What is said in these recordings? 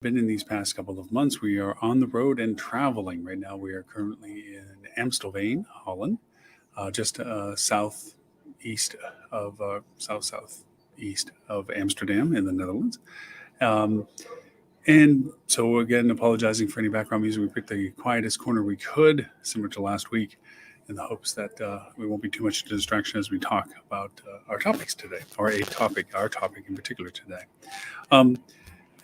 been in these past couple of months. We are on the road and traveling. Right now, we are currently in Amstelveen, Holland, just southeast southeast of Amsterdam in the Netherlands. Um, and so, again, apologizing for any background music. We picked the quietest corner we could, similar to last week, in the hopes that we won't be too much distraction as we talk about our topics today, or our topic in particular today. Um,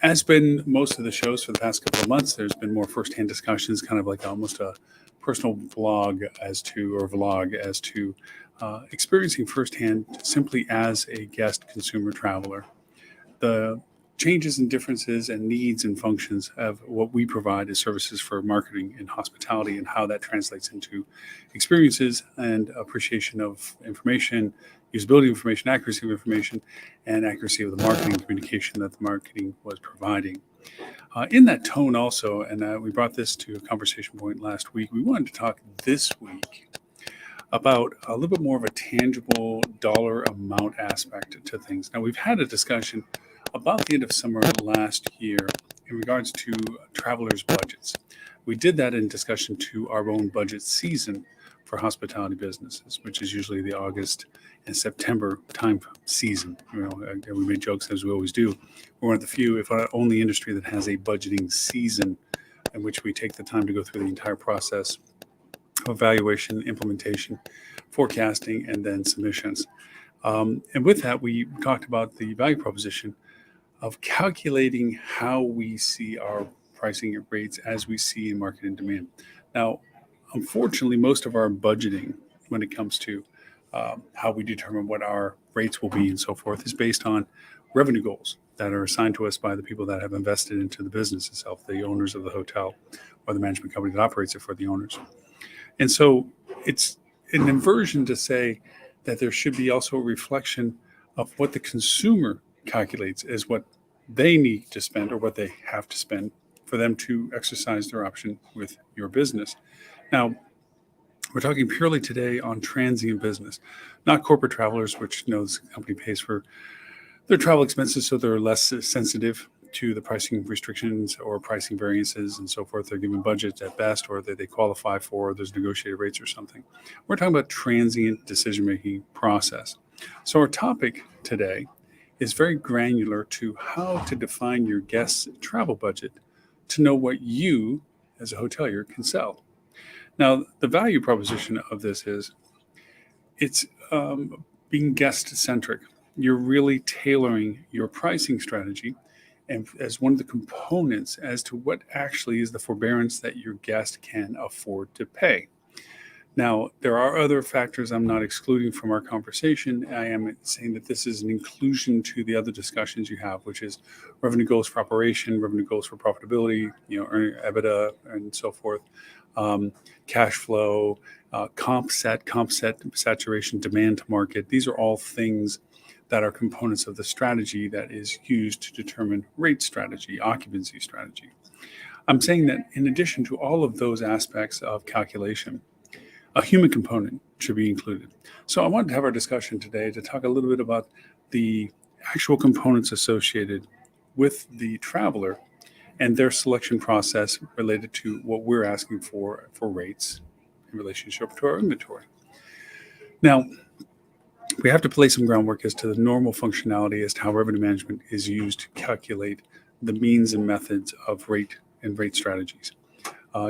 as been most of the shows for the past couple of months, there's been more firsthand discussions, kind of like almost a personal vlog as to experiencing firsthand, simply as a guest consumer traveler, the changes and differences and needs and functions of what we provide as services for marketing and hospitality, and how that translates into experiences and appreciation of information, usability of information, accuracy of information, and accuracy of the marketing communication that the marketing was providing. In that tone, also, and we brought this to a conversation point last week, we wanted to talk this week about a little bit more of a tangible dollar amount aspect to things. Now, we've had a discussion about the end of summer last year in regards to travelers' budgets. We did that in discussion to our own budget season for hospitality businesses, which is usually the August and September time season. We made jokes, as we always do. We're one of the few, if not only, industry that has a budgeting season in which we take the time to go through the entire process of evaluation, implementation, forecasting, and then submissions. And with that, we talked about the value proposition of calculating how we see our pricing rates as we see in market and demand. Now, unfortunately, most of our budgeting, when it comes to how we determine what our rates will be and so forth, is based on revenue goals that are assigned to us by the people that have invested into the business itself, the owners of the hotel or the management company that operates it for the owners. And so it's an inversion to say that there should be also a reflection of what the consumer calculates as what they need to spend or what they have to spend for them to exercise their option with your business. Now, we're talking purely today on transient business, not corporate travelers, which the company pays for their travel expenses, so they're less sensitive to the pricing restrictions or pricing variances and so forth. They're given budgets at best, or that they qualify for, there's negotiated rates or something. We're talking about transient decision-making process. So our topic today is very granular to how to define your guest's travel budget to know what you, as a hotelier, can sell. Now, the value proposition of this is it's being guest-centric. You're really tailoring your pricing strategy and as one of the components as to what actually is the forbearance that your guest can afford to pay. Now, there are other factors I'm not excluding from our conversation. I am saying that this is an inclusion to the other discussions you have, which is revenue goals for operation, revenue goals for profitability, earning EBITDA, and so forth, cash flow, comp set saturation, demand to market. These are all things that are components of the strategy that is used to determine rate strategy, occupancy strategy. I'm saying that in addition to all of those aspects of calculation, a human component should be included. So I wanted to have our discussion today to talk a little bit about the actual components associated with the traveler and their selection process related to what we're asking for rates in relationship to our inventory. Now, we have to play some groundwork as to the normal functionality as to how revenue management is used to calculate the means and methods of rate and rate strategies.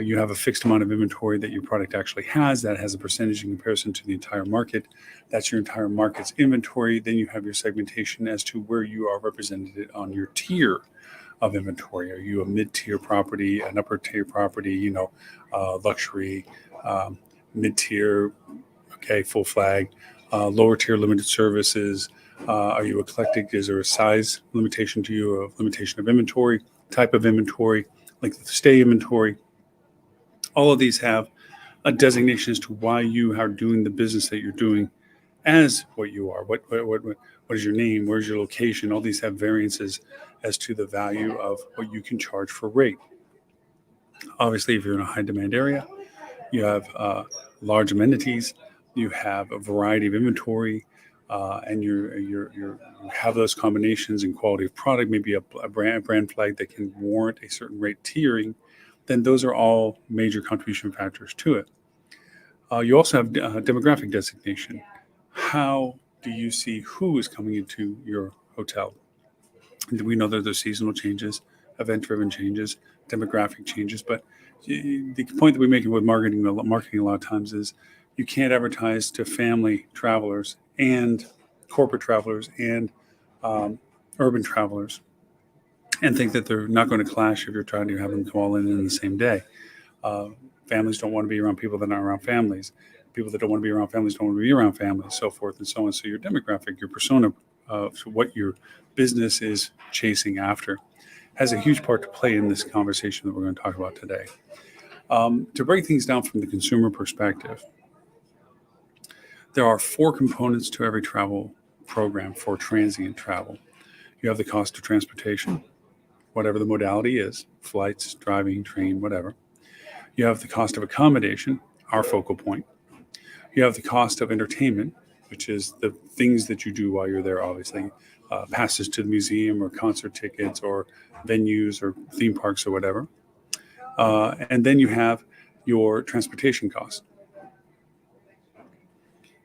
You have a fixed amount of inventory that your product actually has that has a percentage in comparison to the entire market. That's your entire market's inventory. Then you have your segmentation as to where you are represented on your tier of inventory. Are you a mid-tier property, an upper-tier property, luxury, mid-tier, okay, full flag, lower tier limited services? Are you eclectic? Is there a size limitation to you, a limitation of inventory, type of inventory, length of stay inventory? All of these have a designation as to why you are doing the business that you're doing as what you are. What is your name? Where's your location? All these have variances as to the value of what you can charge for rate. Obviously, if you're in a high demand area, you have large amenities, you have a variety of inventory, and you have those combinations in quality of product, maybe a brand flag that can warrant a certain rate tiering, then those are all major contribution factors to it. You also have demographic designation. How do you see who is coming into your hotel? We know that there's seasonal changes, event-driven changes, demographic changes, but the point that we make with marketing a lot of times is you can't advertise to family travelers and corporate travelers and urban travelers and think that they're not going to clash if you're trying to have them come all in the same day. Uh, Families don't want to be around people that aren't around families. People that don't want to be around families don't want to be around families, so forth and so on. So your demographic, your persona, so what your business is chasing after, has a huge part to play in this conversation that we're going to talk about today. To break things down from the consumer perspective, there are 4 components to every travel program for transient travel. You have the cost of transportation, whatever the modality is, flights, driving, train, whatever. You have the cost of accommodation, our focal point. You have the cost of entertainment, which is the things that you do while you're there, obviously. Passes to the museum or concert tickets or venues or theme parks or whatever. And then you have your transportation costs.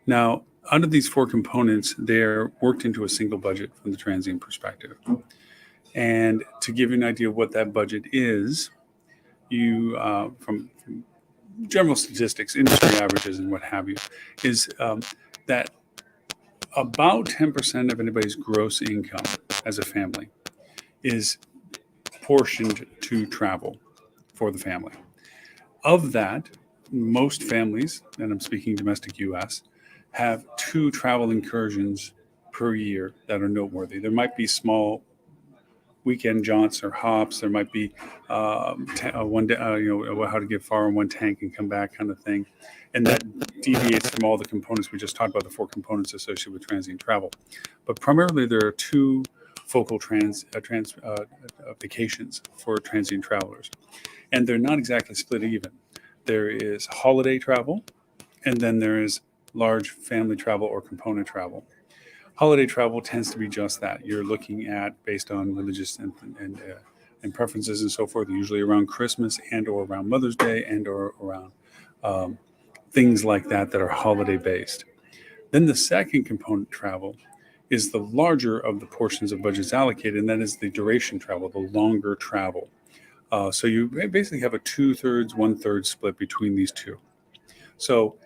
Now, out of these 4 components, they're worked into a single budget from the transient perspective. And to give you an idea of what that budget is, you from general statistics, industry averages, and what have you, is that about 10% of anybody's gross income as a family is portioned to travel for the family. Of that, most families, and I'm speaking domestic U.S., have 2 travel incursions per year that are noteworthy. There might be small weekend jaunts or hops. There might be one day, how to get far in one tank and come back kind of thing. And that deviates from all the components we just talked about, the 4 components associated with transient travel. But primarily, there are 2 focal vacations for transient travelers. And they're not exactly split even. There is holiday travel, and then there is large family travel or component travel. Holiday travel tends to be just that. You're looking at, based on religious and preferences and so forth, usually around Christmas and or around Mother's Day and or around things like that are holiday based. Then the second component, travel, is the larger of the portions of budgets allocated, and that is the duration travel, the longer travel. So you basically have a 2/3, 1/3 split between these 2. So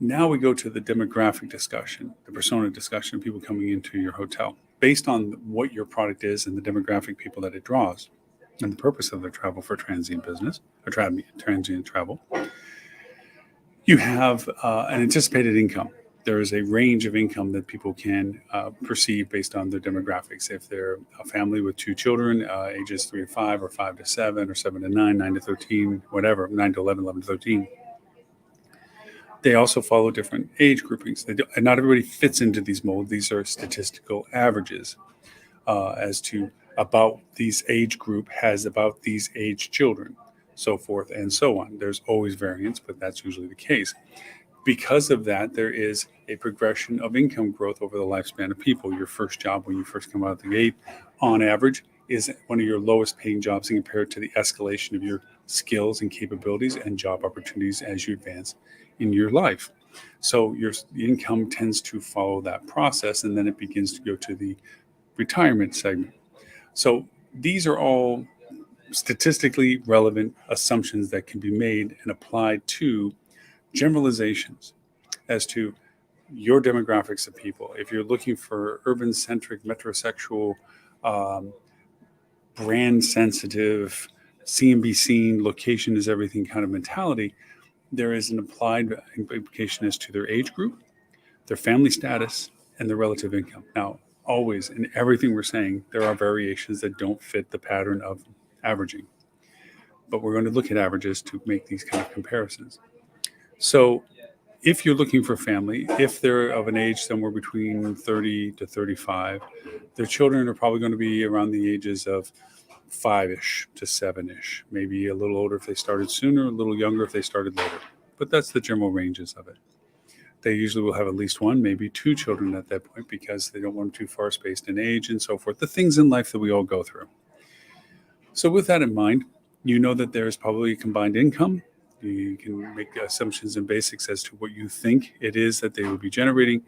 now we go to the demographic discussion, the persona discussion of people coming into your hotel. Based on what your product is and the demographic people that it draws, and the purpose of their travel for transient business or transient travel, you have an anticipated income. There is a range of income that people can perceive based on their demographics. If they're a family with 2 children, ages 3 to 5 or 5 to 7 or 7 to 9, 9 to 13, whatever, 9 to 11, 11 to 13. They also follow different age groupings. And not everybody fits into these molds. These are statistical averages as to about these age group has about these age children, so forth and so on. There's always variance, but that's usually the case. Because of that, there is a progression of income growth over the lifespan of people. Your first job when you first come out of the gate, on average, is one of your lowest paying jobs compared to the escalation of your skills and capabilities and job opportunities as you advance in your life. So your income tends to follow that process, and then it begins to go to the retirement segment. So these are all statistically relevant assumptions that can be made and applied to generalizations as to your demographics of people. If you're looking for urban-centric, metrosexual, brand-sensitive, see and be seen, location is everything kind of mentality, there is an applied implication as to their age group, their family status, and their relative income. Now, always in everything we're saying, there are variations that don't fit the pattern of averaging. But we're going to look at averages to make these kind of comparisons. So if you're looking for family, if they're of an age somewhere between 30 to 35, their children are probably going to be around the ages of 5-ish to 7-ish, maybe a little older if they started sooner, a little younger if they started later. But that's the general ranges of it. They usually will have at least one, maybe two children at that point because they don't want them too far spaced in age and so forth. The things in life that we all go through. So with that in mind, you know that there is probably a combined income. You can make assumptions and basics as to what you think it is that they will be generating.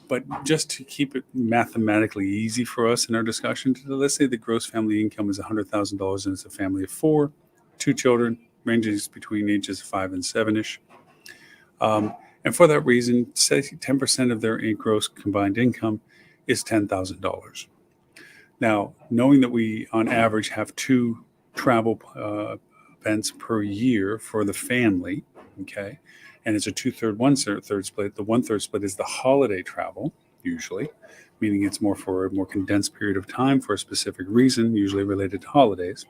But just to keep it mathematically easy for us in our discussion, let's say the gross family income is $100,000 and it's a family of four, two children, ranges between ages 5 and 7-ish. And for that reason, say 10% of their gross combined income is $10,000. Now, knowing that we on average have two travel events per year for the family, okay, and it's a 2/3, 1/3 split. The 1/3 split is the holiday travel, usually, meaning it's more for a more condensed period of time for a specific reason, usually related to holidays.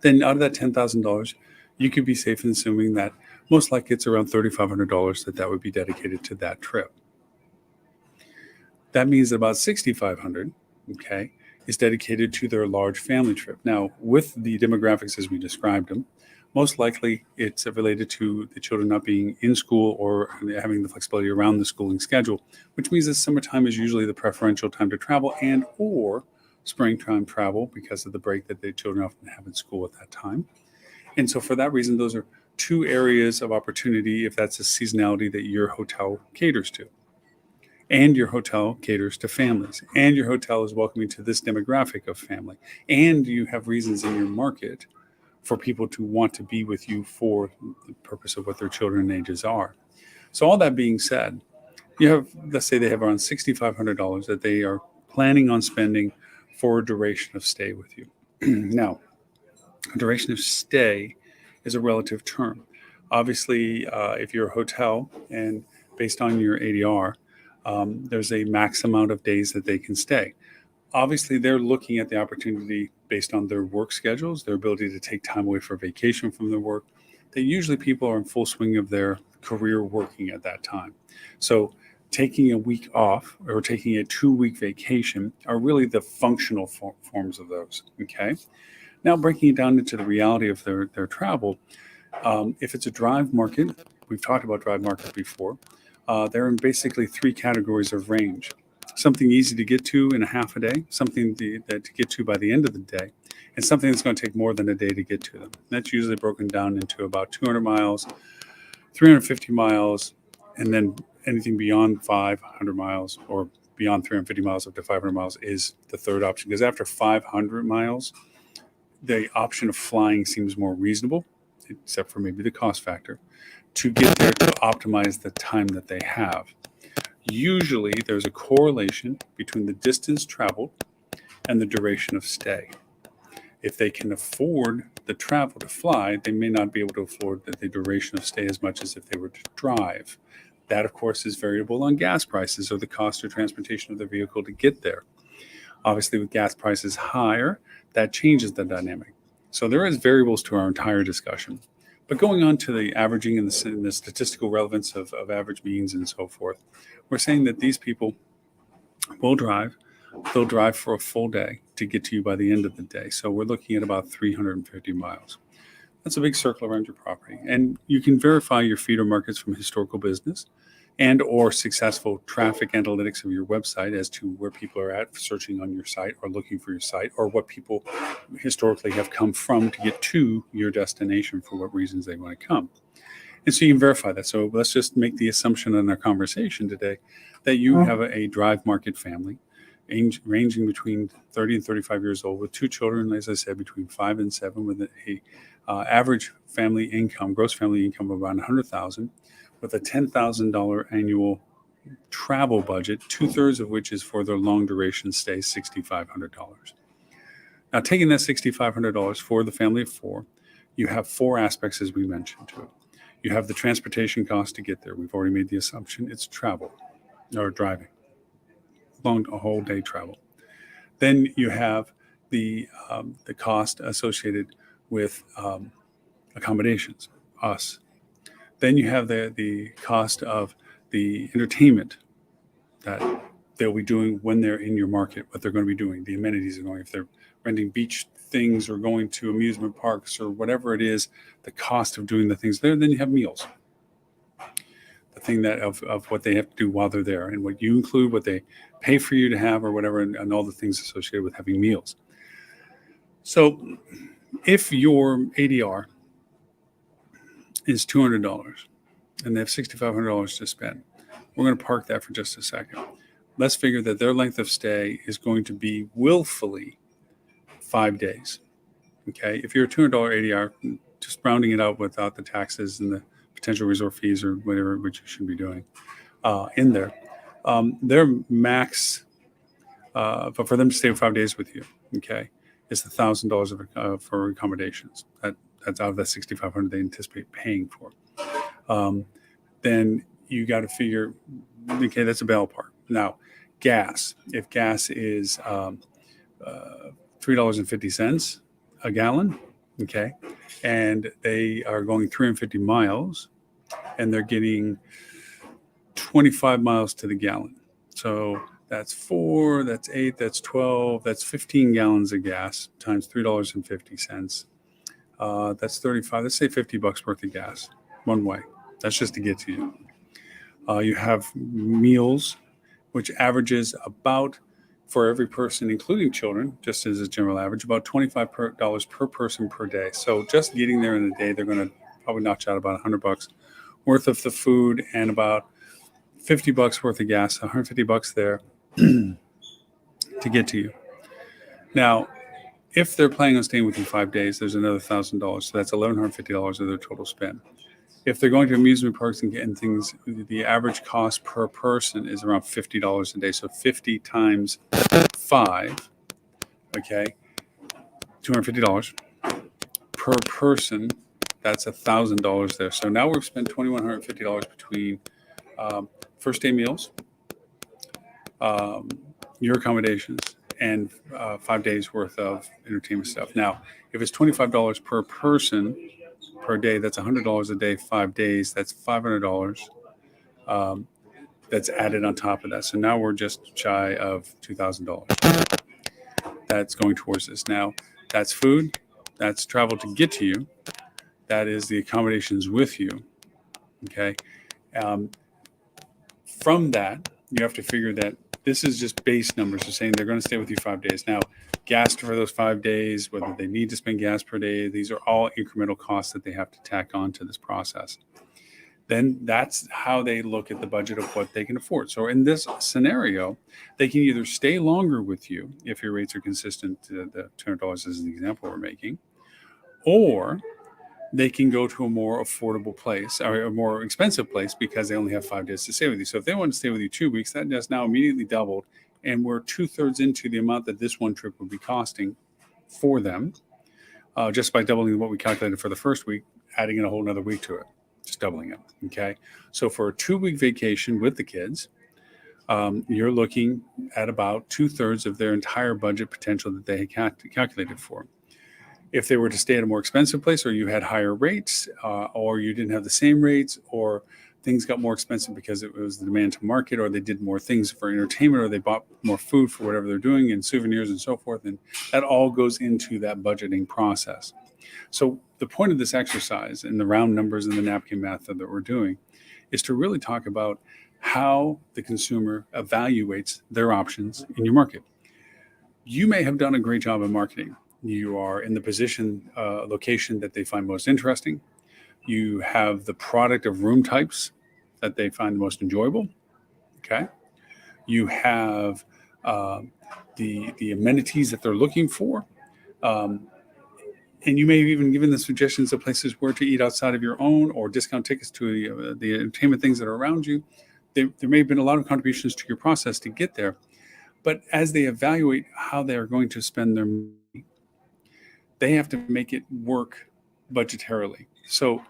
Then out of that $10,000, you could be safe in assuming that most likely it's around $3,500 that would be dedicated to that trip. That means that about $6,500, okay, is dedicated to their large family trip. Now, with the demographics as we described them, most likely it's related to the children not being in school or having the flexibility around the schooling schedule, which means that summertime is usually the preferential time to travel and or springtime travel because of the break that the children often have in school at that time. And so for that reason, those are two areas of opportunity if that's a seasonality that your hotel caters to. And your hotel caters to families. And your hotel is welcoming to this demographic of family. And you have reasons in your market for people to want to be with you for the purpose of what their children ages are. So all that being said, you have, let's say they have around $6,500 that they are planning on spending for a duration of stay with you. Now, a duration of stay is a relative term. Obviously, if you're a hotel and based on your ADR, there's a max amount of days that they can stay. Obviously, they're looking at the opportunity based on their work schedules, their ability to take time away for vacation from their work. That usually people are in full swing of their career working at that time. So taking a week off or taking a 2-week vacation are really the functional forms of those, okay? Now, breaking it down into the reality of their travel, if it's a drive market, we've talked about drive markets before, they're in basically 3 categories of range. Something easy to get to in a half a day, something to get to by the end of the day, and something that's going to take more than a day to get to them. That's usually broken down into about 200 miles, 350 miles, and then anything beyond 500 miles or beyond 350 miles up to 500 miles is the third option. Because after 500 miles, the option of flying seems more reasonable, except for maybe the cost factor, to get there to optimize the time that they have. Usually, there's a correlation between the distance traveled and the duration of stay. If they can afford the travel to fly, they may not be able to afford the duration of stay as much as if they were to drive. That, of course, is variable on gas prices or the cost of transportation of the vehicle to get there. Obviously, with gas prices higher, that changes the dynamic. So there is variables to our entire discussion. But going on to the averaging and the statistical relevance of average means and so forth, we're saying that these people will drive. They'll drive for a full day to get to you by the end of the day. So we're looking at about 350 miles. That's a big circle around your property. And you can verify your feeder markets from historical business and or successful traffic analytics of your website as to where people are at searching on your site or looking for your site, or what people historically have come from to get to your destination for what reasons they want to come. And so you can verify that. So let's just make the assumption in our conversation today that you have a drive market family ranging between 30 and 35 years old with 2 children, as I said, between 5 and 7, with a average family income, gross family income of around $100,000, with a $10,000 annual travel budget, 2/3 of which is for their long duration stay, $6,500. Now, taking that $6,500 for the family of 4, you have 4 aspects, as we mentioned, to it. You have the transportation cost to get there. We've already made the assumption it's travel or driving, a whole day travel. Then you have the cost associated with accommodations, us. Then you have the cost of the entertainment that they'll be doing when they're in your market, what they're going to be doing, the amenities are going, if they're renting beach things or going to amusement parks or whatever it is, the cost of doing the things there. Then you have meals. The thing that of what they have to do while they're there, and what you include, what they pay for you to have or whatever, and all the things associated with having meals. So if your ADR is $200 and they have $6,500 to spend, we're going to park that for just a second. Let's figure that their length of stay is going to be willfully 5 days. Okay, if you're a $200 ADR, just rounding it out without the taxes and the potential resort fees or whatever, which you should be doing in there, their max, but for them to stay 5 days with you, okay, is $1,000 for accommodations. That's out of that $6,500 they anticipate paying for. Then you got to figure, okay, that's a ballpark. Now, gas. If gas is $3.50 a gallon, okay, and they are going 350 miles, and they're getting 25 miles to the gallon. So that's 4, that's 8, that's 12, that's 15 gallons of gas times $3.50. That's 35. Let's say $50 worth of gas one way. That's just to get to you. You have meals, which averages about, for every person, including children, just as a general average, about $25 per person per day. So just getting there in a day, they're going to probably notch out about $100 worth of the food and about $50 worth of gas, $150 there to get to you. Now, if they're planning on staying with you 5 days, there's another $1,000. So that's $1,150 of their total spend. If they're going to amusement parks and getting things, the average cost per person is around $50 a day. So 50 times 5, okay, $250 per person. That's $1,000 there. So now we've spent $2,150 between first day meals, your accommodations, and 5 days worth of entertainment stuff. Now, if it's $25 per person per day, that's $100 a day, 5 days. That's $500. That's added on top of that. So now we're just shy of $2,000. That's going towards this. Now, that's food. That's travel to get to you. That is the accommodations with you. Okay. From that, you have to figure that this is just base numbers. So saying they're going to stay with you 5 days. Now, gas for those 5 days, whether they need to spend gas per day, these are all incremental costs that they have to tack on to this process. Then that's how they look at the budget of what they can afford. So in this scenario, they can either stay longer with you if your rates are consistent to the $200 is the example we're making, or they can go to a more affordable place or a more expensive place because they only have 5 days to stay with you. So if they want to stay with you 2 weeks, that has now immediately doubled. And we're 2/3 into the amount that this one trip would be costing for them, just by doubling what we calculated for the first week, adding in a whole another week to it, just doubling it. Okay. So for a 2-week vacation with the kids, you're looking at about 2/3 of their entire budget potential that they had calculated for. If they were to stay at a more expensive place, or you had higher rates, or you didn't have the same rates, or things got more expensive because it was the demand to market, or they did more things for entertainment, or they bought more food for whatever they're doing and souvenirs and so forth. And that all goes into that budgeting process. So the point of this exercise and the round numbers and the napkin math that we're doing is to really talk about how the consumer evaluates their options in your market. You may have done a great job of marketing. You are in the location that they find most interesting. You have the product of room types that they find most enjoyable. Okay. You have the amenities that they're looking for. And you may have even given the suggestions of places where to eat outside of your own, or discount tickets to the entertainment things that are around you. There may have been a lot of contributions to your process to get there. But as they evaluate how they are going to spend their money, they have to make it work budgetarily. So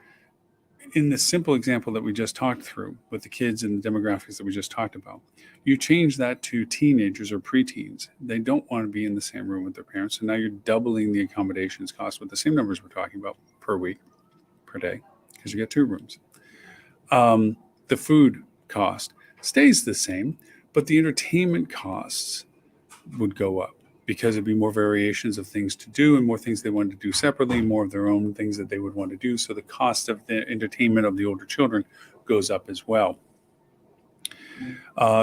in the simple example that we just talked through with the kids and the demographics that we just talked about, you change that to teenagers or preteens. They don't want to be in the same room with their parents. So now you're doubling the accommodations cost with the same numbers we're talking about per week, per day, because you get 2 rooms. The food cost stays the same, but the entertainment costs would go up, because it'd be more variations of things to do and more things they wanted to do separately, more of their own things that they would want to do. So the cost of the entertainment of the older children goes up as well.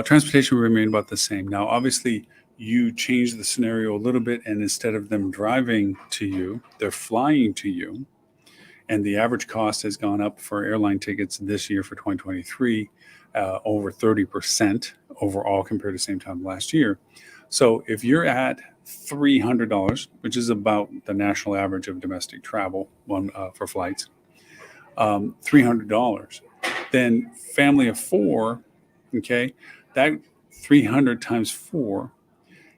Transportation will remain about the same. Now, obviously, you change the scenario a little bit, and instead of them driving to you, they're flying to you. And the average cost has gone up for airline tickets this year for 2023, over 30% overall compared to the same time last year. So if you're at $300, which is about the national average of domestic travel for flights, $300, then family of four, okay, that 300 times 4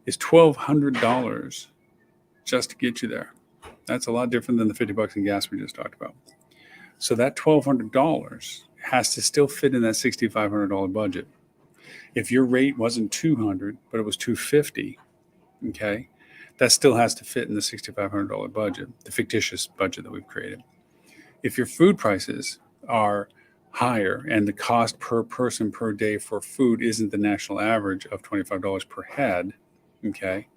is $1,200 just to get you there. That's a lot different than the $50 in gas we just talked about. So that $1,200 has to still fit in that $6,500 budget. If your rate wasn't $200, but it was $250, okay, that still has to fit in the $6,500 budget, the fictitious budget that we've created. If your food prices are higher and the cost per person per day for food isn't the national average of $25 per head, okay,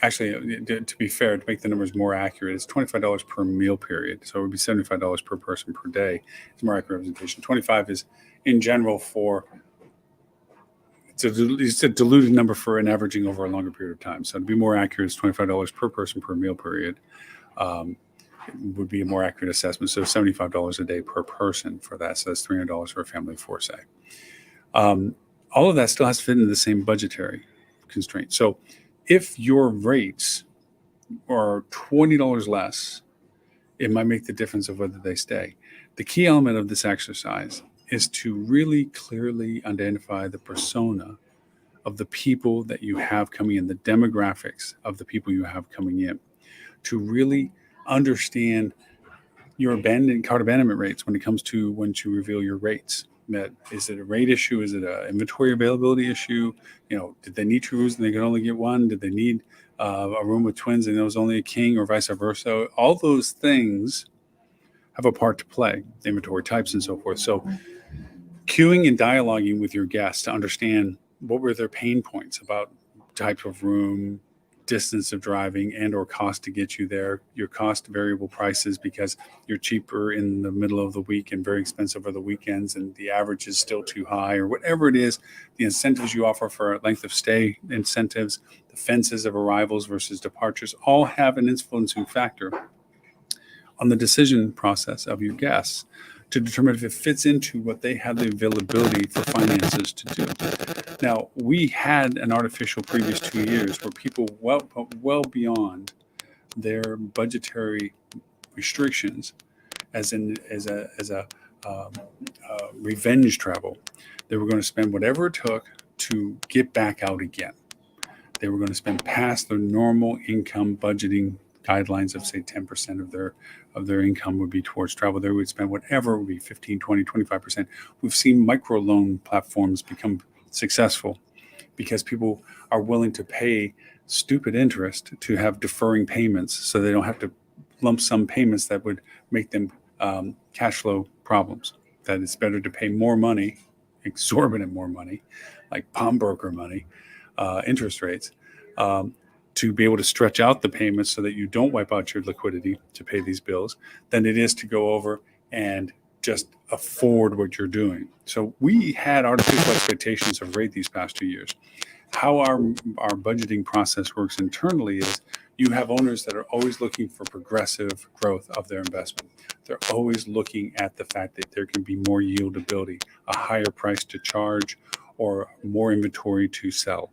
actually, to be fair, to make the numbers more accurate, it's $25 per meal period. So it would be $75 per person per day. It's more accurate representation. 25 is in general it's a diluted number for an averaging over a longer period of time. So to be more accurate, it's $25 per person per meal period. Would be a more accurate assessment. So $75 a day per person for that. So that's $300 for a family of four, say. All of that still has to fit into the same budgetary constraint. So if your rates are $20 less, it might make the difference of whether they stay. The key element of this exercise is to really clearly identify the persona of the people that you have coming in, the demographics of the people you have coming in, to really understand your cart abandonment rates when it comes to when to reveal your rates. Is it a rate issue? Is it an inventory availability issue? Did they need two rooms and they could only get one? Did they need a room with twins and there was only a king, or vice versa? All those things have a part to play, inventory types and so forth. So queuing and dialoguing with your guests to understand what were their pain points about type of room, distance of driving, and or cost to get you there, your cost variable prices because you're cheaper in the middle of the week and very expensive over the weekends and the average is still too high, or whatever it is, the incentives you offer for length of stay incentives, the fences of arrivals versus departures, all have an influencing factor on the decision process of your guests to determine if it fits into what they have the availability for finances to do. Now, we had an artificial previous 2 years where people well beyond their budgetary restrictions, as a revenge travel. They were going to spend whatever it took to get back out again. They were going to spend past their normal income budgeting guidelines of, say, 10% of their income would be towards travel. They would spend whatever, it would be 15, 20, 25%. We've seen microloan platforms become successful because people are willing to pay stupid interest to have deferring payments so they don't have to lump sum payments that would make them cash flow problems. That it's better to pay more money, exorbitant more money, like pawnbroker money, interest rates, to be able to stretch out the payments so that you don't wipe out your liquidity to pay these bills than it is to go over and just afford what you're doing. So we had artificial expectations of rate these past 2 years. How our budgeting process works internally is you have owners that are always looking for progressive growth of their investment. They're always looking at the fact that there can be more yieldability, a higher price to charge, or more inventory to sell.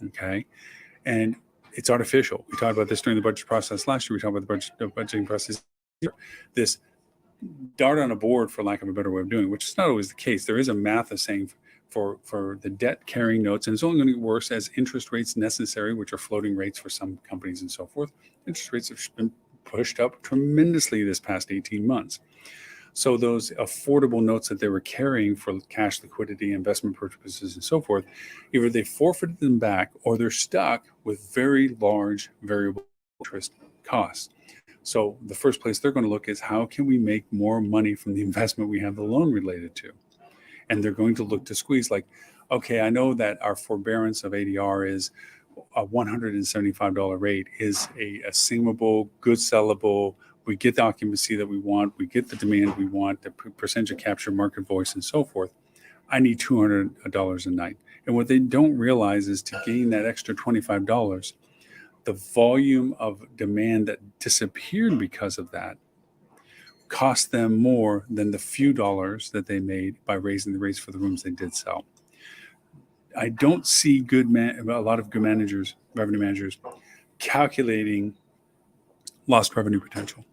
Okay? And it's artificial. We talked about this during the budget process last year. We talked about the budgeting process here. This dart on a board, for lack of a better way of doing it, which is not always the case. There is a math of saying for the debt carrying notes, and it's only going to get worse as interest rates necessary, which are floating rates for some companies and so forth. Interest rates have been pushed up tremendously this past 18 months. So those affordable notes that they were carrying for cash liquidity, investment purposes, and so forth, either they forfeited them back or they're stuck with very large variable interest costs. So the first place they're going to look is how can we make more money from the investment we have the loan related to? And they're going to look to squeeze like, okay, I know that our forbearance of ADR is a $175 rate is a assumable, good sellable, we get the occupancy that we want, we get the demand we want, the percentage of capture, market voice, and so forth. I need $200 a night. And what they don't realize is to gain that extra $25, the volume of demand that disappeared because of that cost them more than the few dollars that they made by raising the rates for the rooms they did sell. I don't see a lot of good managers, revenue managers, calculating lost revenue potential.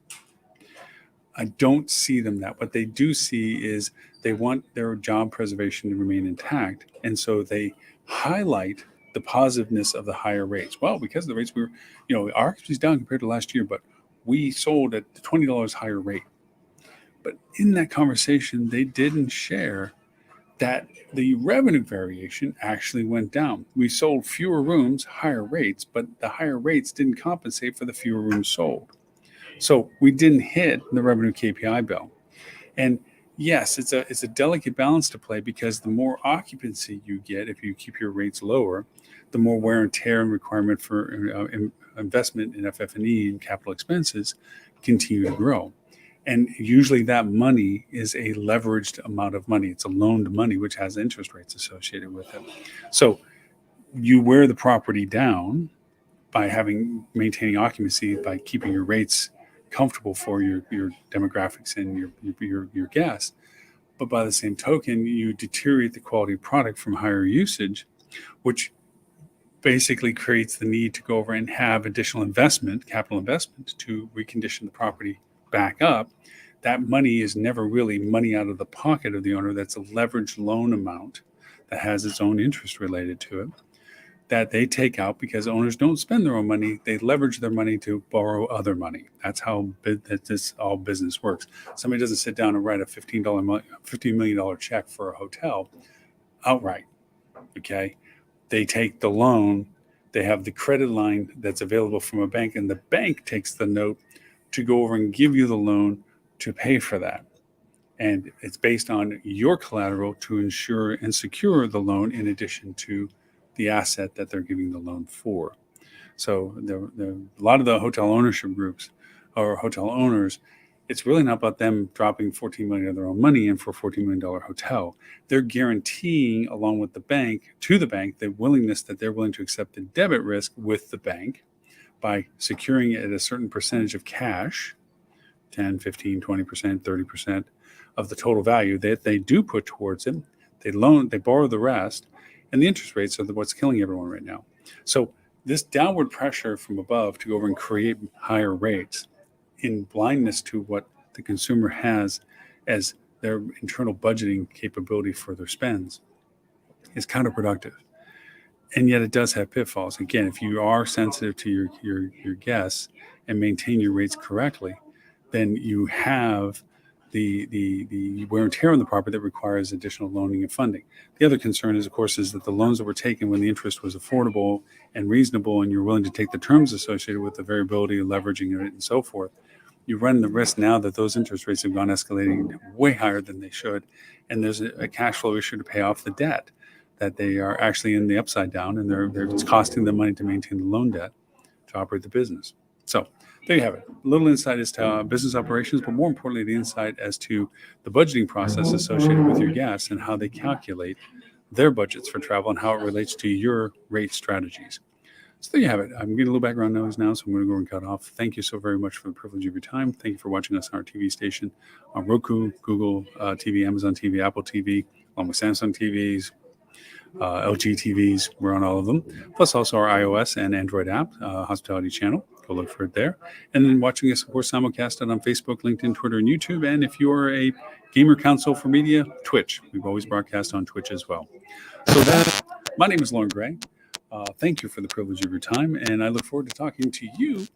I don't see them that. What they do see is they want their job preservation to remain intact. And so they highlight the positiveness of the higher rates. Well, because the rates our occupancy is down compared to last year, but we sold at the $20 higher rate. But in that conversation, they didn't share that the revenue variation actually went down. We sold fewer rooms, higher rates, but the higher rates didn't compensate for the fewer rooms sold. So we didn't hit the revenue KPI bill. And yes, it's a delicate balance to play, because the more occupancy you get, if you keep your rates lower, the more wear and tear and requirement for investment in FF&E and capital expenses continue to grow. And usually that money is a leveraged amount of money. It's a loaned money, which has interest rates associated with it. So you wear the property down by maintaining occupancy, by keeping your rates comfortable for your demographics and your guests. But by the same token, you deteriorate the quality of product from higher usage, which basically creates the need to go over and have additional capital investment to recondition the property back up. That money is never really money out of the pocket of the owner. That's a leveraged loan amount that has its own interest related to it, that they take out because owners don't spend their own money. They leverage their money to borrow other money. That's how this all business works. Somebody doesn't sit down and write a $15 million check for a hotel outright. Okay. They take the loan. They have the credit line that's available from a bank, and the bank takes the note to go over and give you the loan to pay for that. And it's based on your collateral to ensure and secure the loan, in addition to the asset that they're giving the loan for. So a lot of the hotel ownership groups or hotel owners, it's really not about them dropping $14 million of their own money in for a $14 million hotel. They're guaranteeing, along with the bank, the willingness that they're willing to accept the debit risk with the bank by securing it at a certain percentage of cash, 10, 15, 20%, 30% of the total value that they do put towards it. They borrow the rest, and the interest rates are what's killing everyone right now. So this downward pressure from above to go over and create higher rates in blindness to what the consumer has as their internal budgeting capability for their spends is counterproductive. And yet it does have pitfalls. Again, if you are sensitive to your guests and maintain your rates correctly, then you have the wear and tear on the property that requires additional loaning and funding. The other concern is, of course, is that the loans that were taken when the interest was affordable and reasonable, and you're willing to take the terms associated with the variability of leveraging it and so forth, you run the risk now that those interest rates have gone escalating way higher than they should, and there's a cash flow issue to pay off the debt, that they are actually in the upside down, and it's costing them money to maintain the loan debt to operate the business. So there you have it. A little insight as to business operations, but more importantly, the insight as to the budgeting process associated with your guests and how they calculate their budgets for travel and how it relates to your rate strategies. So there you have it. I'm getting a little background noise now, so I'm going to go and cut off. Thank you so very much for the privilege of your time. Thank you for watching us on our TV station on Roku, Google TV, Amazon TV, Apple TV, along with Samsung TVs, LG TVs. We're on all of them. Plus also our iOS and Android app, hospitality channel. Go look for it there. And then watching us, of course, simulcasted on Facebook, LinkedIn, Twitter, and YouTube. And if you're a gamer council for media, Twitch. We've always broadcast on Twitch as well. So my name is Loren Gray. Thank you for the privilege of your time, and I look forward to talking to you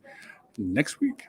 next week.